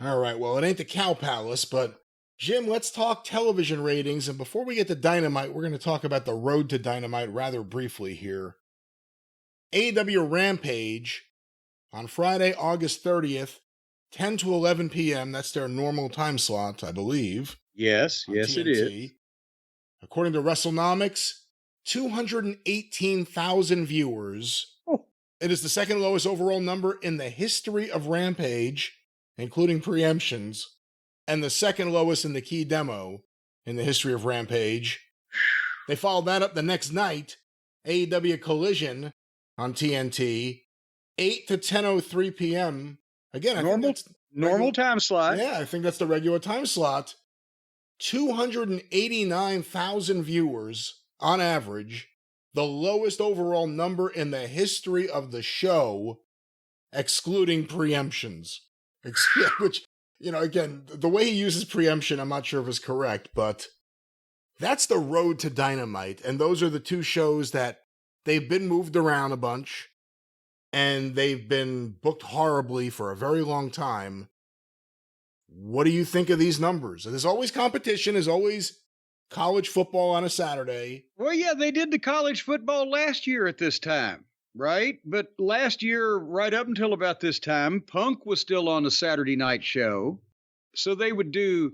All right, well, it ain't the Cow Palace, but Jim, let's talk television ratings. And before we get to Dynamite, we're going to talk about the road to Dynamite rather briefly here. AEW Rampage on Friday, August 30th, 10 to 11 p.m. That's their normal time slot, I believe. Yes, on yes, TNT. it is. According to WrestleNomics, 218,000 viewers. Oh. It is the second lowest overall number in the history of Rampage, including preemptions, and the second lowest in the key demo in the history of Rampage. They followed that up the next night, AEW Collision on TNT, 8 to 10:03 p.m. Again, I think that's normal time slot. Yeah, I think that's the regular time slot. 289,000 viewers on average, the lowest overall number in the history of the show, excluding preemptions. Which, again, the way he uses preemption, I'm not sure if is correct, but that's the road to Dynamite. And those are the two shows that they've been moved around a bunch, and they've been booked horribly for a very long time. What do you think of these numbers? There's always competition. There's always college football on a Saturday. Well, yeah, they did the college football last year at this time, right? But last year, right up until about this time, Punk was still on the Saturday night show. So they would do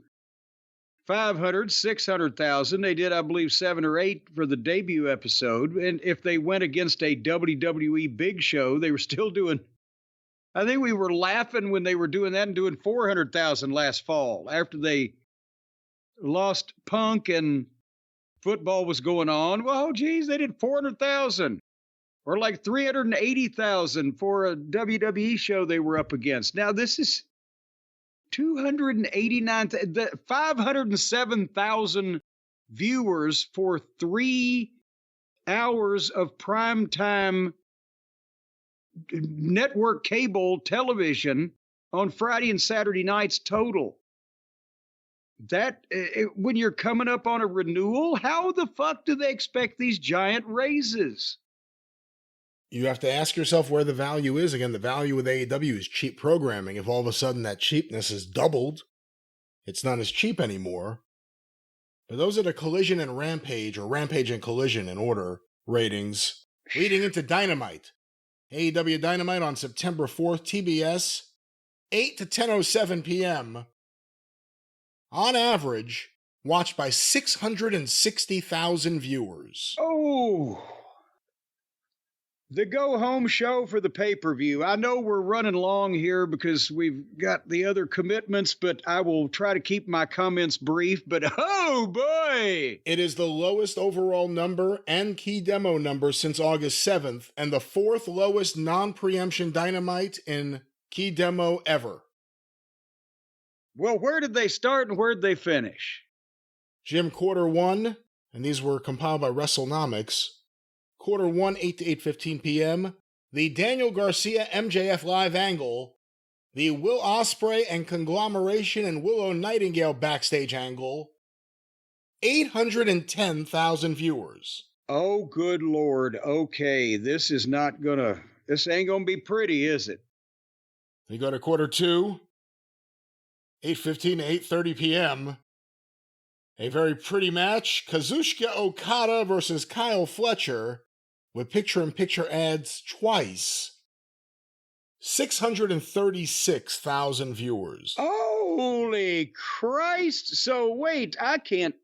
500, 600,000. They did, I believe, 7 or 8 for the debut episode. And if they went against a WWE big show, they were still doing, I think we were laughing when they were doing that and doing 400,000 last fall after they lost Punk and football was going on. Well, geez, they did 400,000 or like 380,000 for a WWE show they were up against. Now this is 507,000 viewers for 3 hours of primetime network cable television on Friday and Saturday nights total. When you're coming up on a renewal, how the fuck do they expect these giant raises? You have to ask yourself where the value is. Again, the value with AEW is cheap programming. If all of a sudden that cheapness is doubled, it's not as cheap anymore. But those are the Collision and Rampage, or Rampage and Collision in order, ratings. Leading into Dynamite. AEW Dynamite on September 4th, TBS, 8 to 10:07 p.m. On average, watched by 660,000 viewers. Oh, the go-home show for the pay-per-view. I know we're running long here because we've got the other commitments, but I will try to keep my comments brief. But oh boy! It is the lowest overall number and key demo number since August 7th, and the 4th lowest non-preemption Dynamite in key demo ever. Well, where did they start and where did they finish? Jim, quarter 1, and these were compiled by WrestleNomics. Quarter 1, 8 to 8:15 p.m. The Daniel Garcia MJF live angle. The Will Ospreay and Conglomeration and Willow Nightingale backstage angle. 810,000 viewers. Oh, good Lord. Okay, this ain't gonna be pretty, is it? We go to quarter 2, 8:15 to 8:30 p.m. A very pretty match. Kazuchika Okada versus Kyle Fletcher with picture-in-picture ads twice. 636,000 viewers. Holy Christ. So wait, I can't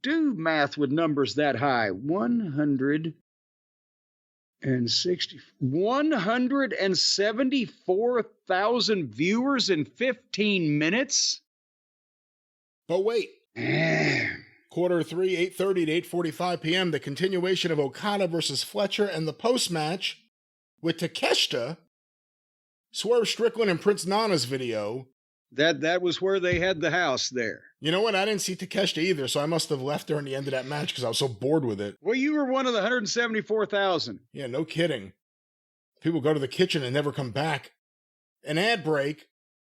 do math with numbers that high. 174,000 viewers in 15 minutes? But wait. Quarter 3, 8:30 to 8:45 p.m., the continuation of Okada versus Fletcher and the post-match with Takeshita, Swerve Strickland, and Prince Nana's video. That was where they had the house there. You know what? I didn't see Takeshita either, so I must have left during the end of that match because I was so bored with it. Well, you were one of the 174,000. Yeah, no kidding. People go to the kitchen and never come back. An ad break,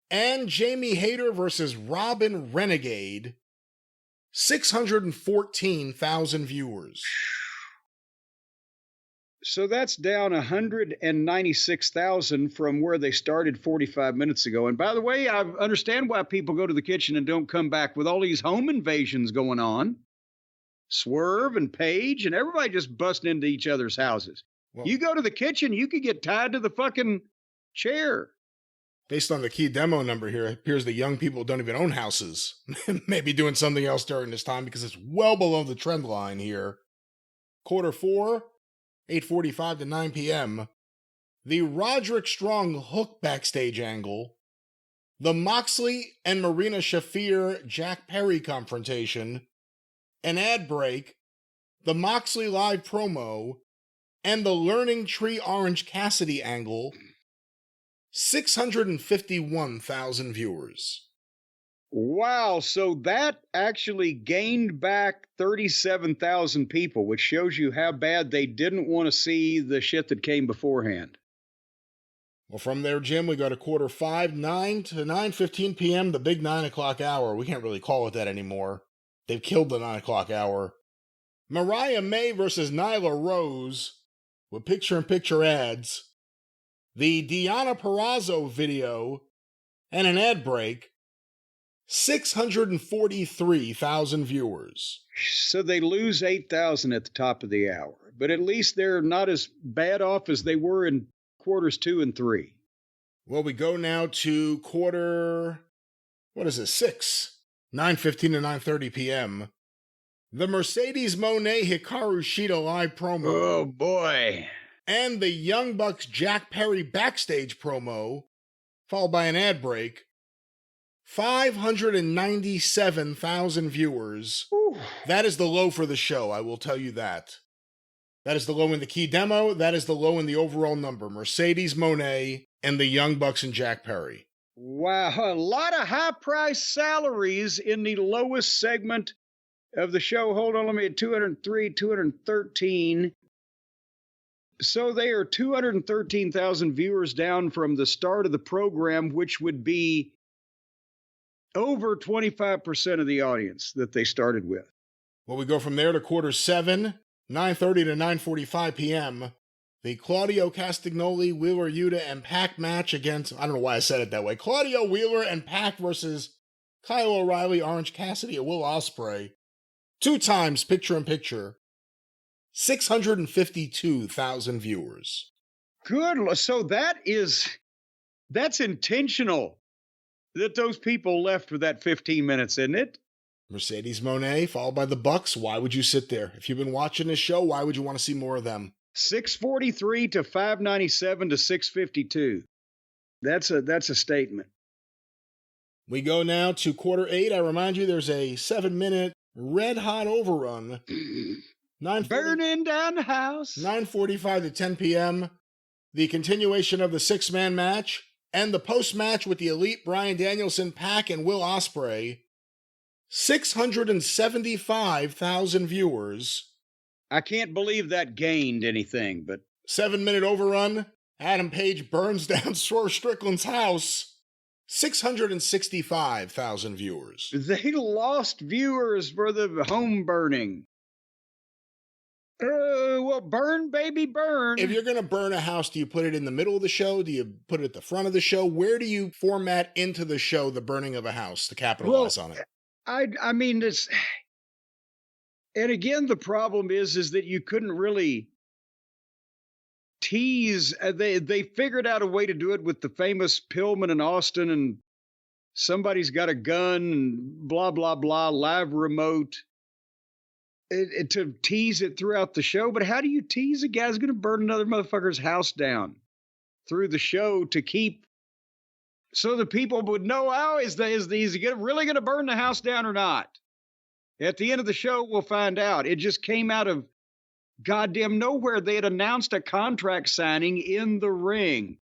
and Jamie Hayter versus Robin Renegade. 614,000 viewers. So that's down 196,000 from where they started 45 minutes ago. And by the way, I understand why people go to the kitchen and don't come back with all these home invasions going on. Swerve and Paige and everybody just busting into each other's houses. Well, you go to the kitchen, you could get tied to the fucking chair. Based on the key demo number here, it appears the young people don't even own houses. Maybe doing something else during this time because it's well below the trend line here. Quarter 4, 8:45 to 9 p.m. The Roderick Strong hook backstage angle. The Moxley and Marina Shafir Jack Perry confrontation. An ad break. The Moxley live promo. And the Learning Tree Orange Cassidy angle. 651,000 viewers. Wow, so that actually gained back 37,000 people, which shows you how bad they didn't want to see the shit that came beforehand. Well, from there, Jim, we go to quarter 5, 9 to 9:15 p.m., the big 9 o'clock hour. We can't really call it that anymore. They've killed the 9 o'clock hour. Mariah May versus Nyla Rose with picture-in-picture ads. The Deonna Purrazzo video and an ad break. 643,000 viewers. So they lose 8,000 at the top of the hour, but at least they're not as bad off as they were in quarters 2 and 3. Well, we go now to quarter, 6, 9:15 to 9:30 p.m. The Mercedes Moné Hikaru Shida live promo. Oh, boy. And the Young Bucks Jack Perry backstage promo, followed by an ad break. 597,000 viewers. Ooh. That is the low for the show, I will tell you that. That is the low in the key demo. That is the low in the overall number. Mercedes Moné and the Young Bucks and Jack Perry. Wow, a lot of high-priced salaries in the lowest segment of the show. Hold on, let me at 203, 213. So they are 213,000 viewers down from the start of the program, which would be over 25% of the audience that they started with. Well, we go from there to quarter 7, 9:30 to 9:45 p.m. The Claudio Castagnoli, Wheeler Yuta, and Pac match against, I don't know why I said it that way, Claudio Wheeler and Pac versus Kyle O'Reilly, Orange Cassidy, and Will Ospreay. 2 times picture-in-picture. 652,000 viewers. Good. So that's intentional that those people left for that 15 minutes, isn't it? Mercedes Moné, followed by the Bucks. Why would you sit there? If you've been watching this show, why would you want to see more of them? 643 to 597 to 652. That's a statement. We go now to quarter 8. I remind you, there's a 7-minute red-hot overrun. Burning down the house. 9:45 to 10 p.m. The continuation of the 6-man match and the post-match with the Elite Bryan Danielson, Pac, and Will Ospreay. 675,000 viewers. I can't believe that gained anything, but 7-minute overrun. Adam Page burns down Swerve Strickland's house. 665,000 viewers. They lost viewers for the home burning. Well, burn, baby, burn. If you're going to burn a house, do you put it in the middle of the show? Do you put it at the front of the show? Where do you format into the show the burning of a house to capitalize on it? I mean, it's... And again, the problem is that you couldn't really tease. They figured out a way to do it with the famous Pillman and Austin, and somebody's got a gun and blah, blah, blah, live remote. To tease it throughout the show. But how do you tease a guy who's going to burn another motherfucker's house down through the show to keep, so the people would know, oh, is he really going to burn the house down or not? At the end of the show, we'll find out. It just came out of goddamn nowhere. They had announced a contract signing in the ring,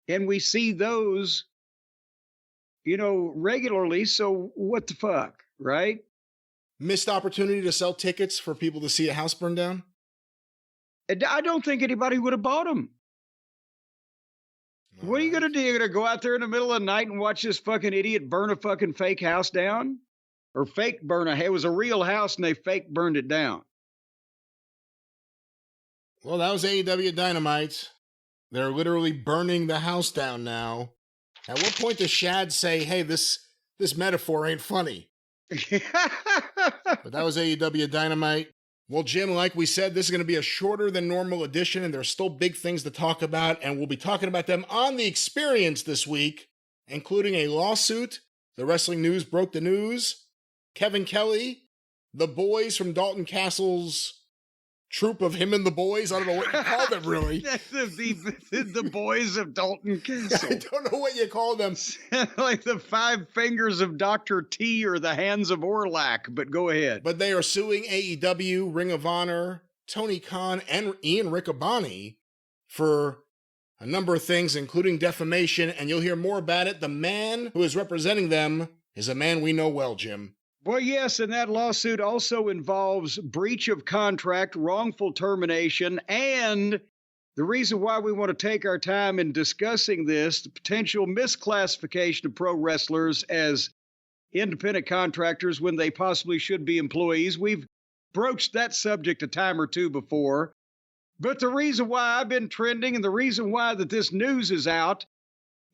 and we see those, regularly. So what the fuck, right? Missed opportunity to sell tickets for people to see a house burn down? I don't think anybody would have bought them. All what are you going to do? You're going to go out there in the middle of the night and watch this fucking idiot burn a fucking fake house down? Or fake burn it was a real house and they fake burned it down. Well, that was AEW Dynamite. They're literally burning the house down now. At what point does Shad say, hey, this metaphor ain't funny? But that was AEW Dynamite. Well, Jim, like we said, this is going to be a shorter than normal edition, and there's still big things to talk about, and we'll be talking about them on The Experience this week, including a lawsuit. The Wrestling News broke the news. Kevin Kelly, the boys from Dalton Castle's troop of him and the boys. I don't know what you call them, really. the boys of Dalton Castle. I don't know what you call them. Like the 5 fingers of Dr. T or the hands of Orlac, but go ahead. But they are suing AEW, Ring of Honor, Tony Khan, and Ian Riccaboni for a number of things, including defamation, and you'll hear more about it. The man who is representing them is a man we know well, Jim. Well, yes, and that lawsuit also involves breach of contract, wrongful termination, and the reason why we want to take our time in discussing this, the potential misclassification of pro wrestlers as independent contractors when they possibly should be employees. We've broached that subject a time or two before. But the reason why I've been trending and the reason why that this news is out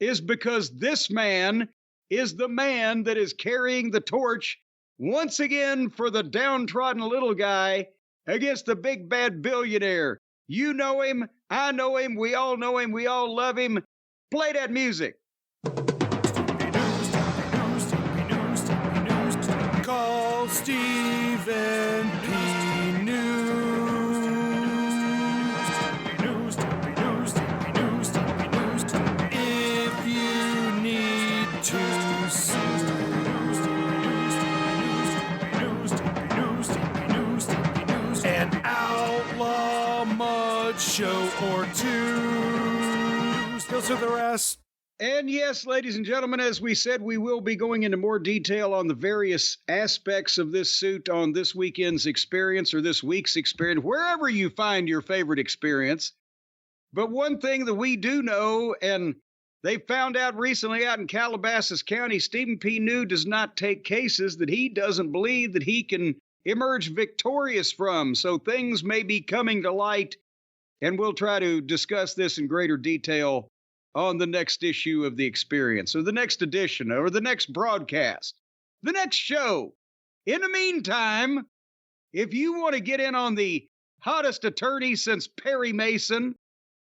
is because this man is the man that is carrying the torch once again for the downtrodden little guy against the big bad billionaire. You know him, I know him, we all know him, we all love him. Play that music. Call Stephen P. News. If you need to sue. An outlaw mud show or two. Still to the rest. And yes, ladies and gentlemen, as we said, we will be going into more detail on the various aspects of this suit on this weekend's experience or this week's experience, wherever you find your favorite experience. But one thing that we do know, and they found out recently out in Calabasas County, Stephen P. New does not take cases that he doesn't believe that he can emerge victorious from. So things may be coming to light, and we'll try to discuss this in greater detail on the next issue of The Experience, or the next edition, or the next broadcast, the next show. In the meantime, if you want to get in on the hottest attorney since Perry Mason,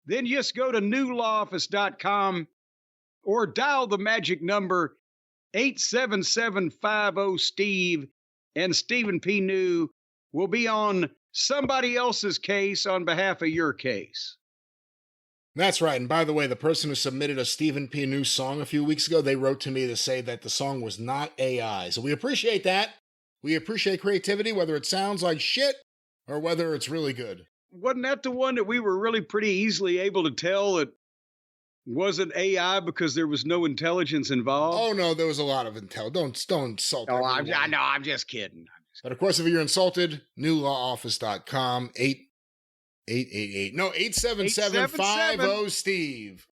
then just go to newlawoffice.com or dial the magic number 877-50-STEVE, and Stephen P. New will be on somebody else's case on behalf of your case. That's right. And by the way, the person who submitted a Stephen P. New song a few weeks ago, they wrote to me to say that the song was not AI. So we appreciate that. We appreciate creativity, whether it sounds like shit or whether it's really good. Wasn't that the one that we were really pretty easily able to tell that wasn't AI because there was no intelligence involved? Oh, no, there was a lot of intel. Don't insult Oh, everyone. I know, I'm just kidding. But of course, if you're insulted, newlawoffice.com, 877-50-STEVE.